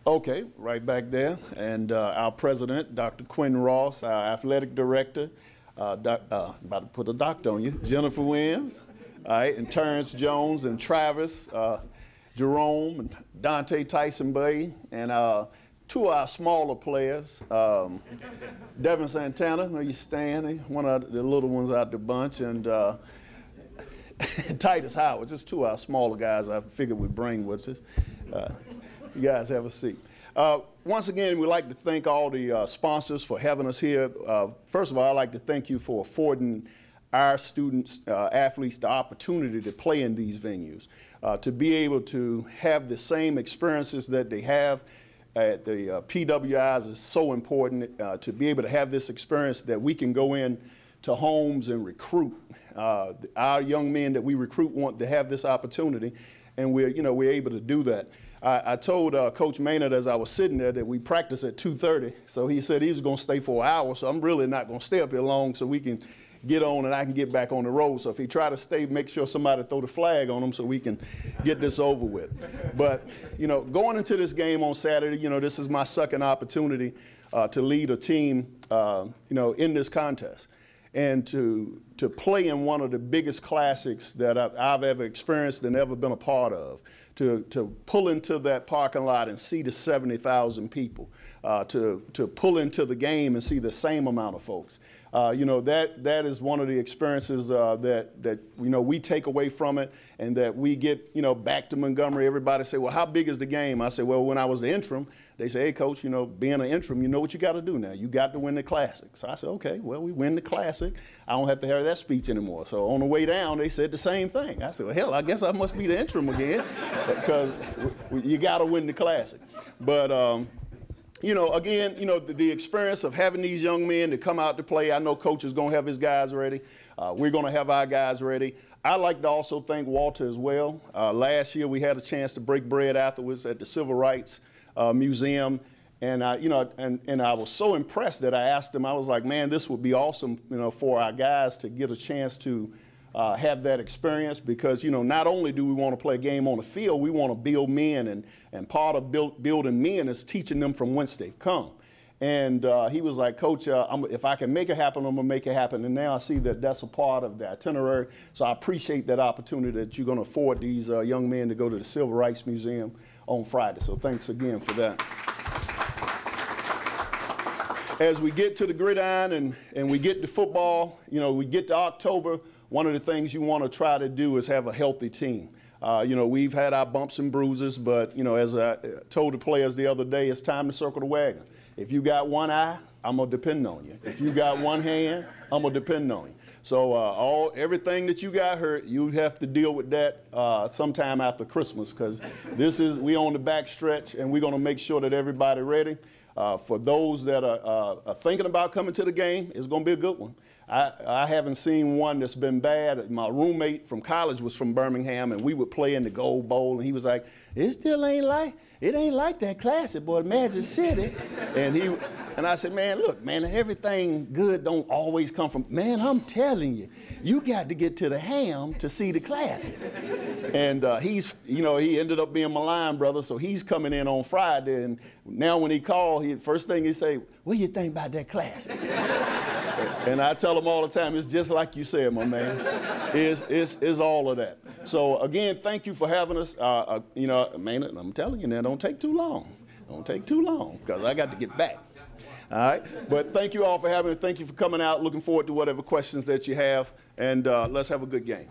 Okay, right back there. And our president, Dr. Quinn Ross, our athletic director, about to put a doctor on you, Jennifer Williams, all right, and Terrence Jones and Travis, Jerome, and Dante Tyson Bay, and two of our smaller players, Devin Santana, where you standing, one of the little ones out the bunch, and Titus Howard, just two of our smaller guys I figured we'd bring with us. You guys have a seat. Once again, we'd like to thank all the sponsors for having us here. First of all, I'd like to thank you for affording our students, athletes, the opportunity to play in these venues, to be able to have the same experiences that they have at the PWIs is so important, to be able to have this experience that we can go in to homes and recruit. Our young men that we recruit want to have this opportunity, and we're able to do that. I told Coach Maynard as I was sitting there that we practice at 2:30, so he said he was going to stay for an hour, so I'm really not going to stay up here long so we can get on and I can get back on the road. So if he try to stay, make sure somebody throw the flag on him so we can get this over with. But, going into this game on Saturday, this is my second opportunity to lead a team, in this contest. And to play in one of the biggest classics that I've ever experienced and ever been a part of, to pull into that parking lot and see the 70,000 people, to pull into the game and see the same amount of folks. That is one of the experiences that we take away from it, and that we get back to Montgomery. Everybody say, well, how big is the game? I say, well, when I was the interim, they say, hey, Coach, being an interim, you know what you got to do now. You got to win the Classic. So I said, okay, well, we win the Classic. I don't have to hear that speech anymore. So on the way down, they said the same thing. I said, well, hell, I guess I must be the interim again, because you got to win the Classic. But again, the experience of having these young men to come out to play, I know Coach is going to have his guys ready. We're going to have our guys ready. I'd like to also thank Walter as well. Last year we had a chance to break bread afterwards at the Civil Rights Museum. And I was so impressed that I asked him, I was like, man, this would be awesome, for our guys to get a chance to have that experience, because, not only do we want to play a game on the field, we want to build men, and part of building men is teaching them from whence they've come. And he was like, Coach, if I can make it happen, I'm going to make it happen. And now I see that that's a part of the itinerary. So I appreciate that opportunity that you're going to afford these young men to go to the Civil Rights Museum on Friday. So thanks again for that. As we get to the gridiron and we get to football, we get to October, one of the things you want to try to do is have a healthy team. We've had our bumps and bruises, but, as I told the players the other day, it's time to circle the wagon. If you got one eye, I'm going to depend on you. If you got one hand, I'm going to depend on you. So everything that you got hurt, you have to deal with that sometime after Christmas, because we on the back stretch, and we're going to make sure that everybody's ready. For those that are thinking about coming to the game, it's going to be a good one. I haven't seen one that's been bad. My roommate from college was from Birmingham, and we would play in the Gold Bowl, and he was like, it ain't like that Classic, boy, Magic City. And I said, man, look, man, everything good don't always come from, man, I'm telling you, you got to get to the Ham to see the Classic. And he ended up being my line brother, so he's coming in on Friday, and now when he called, first thing he say, what do you think about that Classic? And I tell him all the time, it's just like you said, my man. It's all of that. So again, thank you for having us. Man, I'm telling you now, don't take too long. Don't take too long, because I got to get back. All right? But thank you all for having us. Thank you for coming out. Looking forward to whatever questions that you have. And let's have a good game.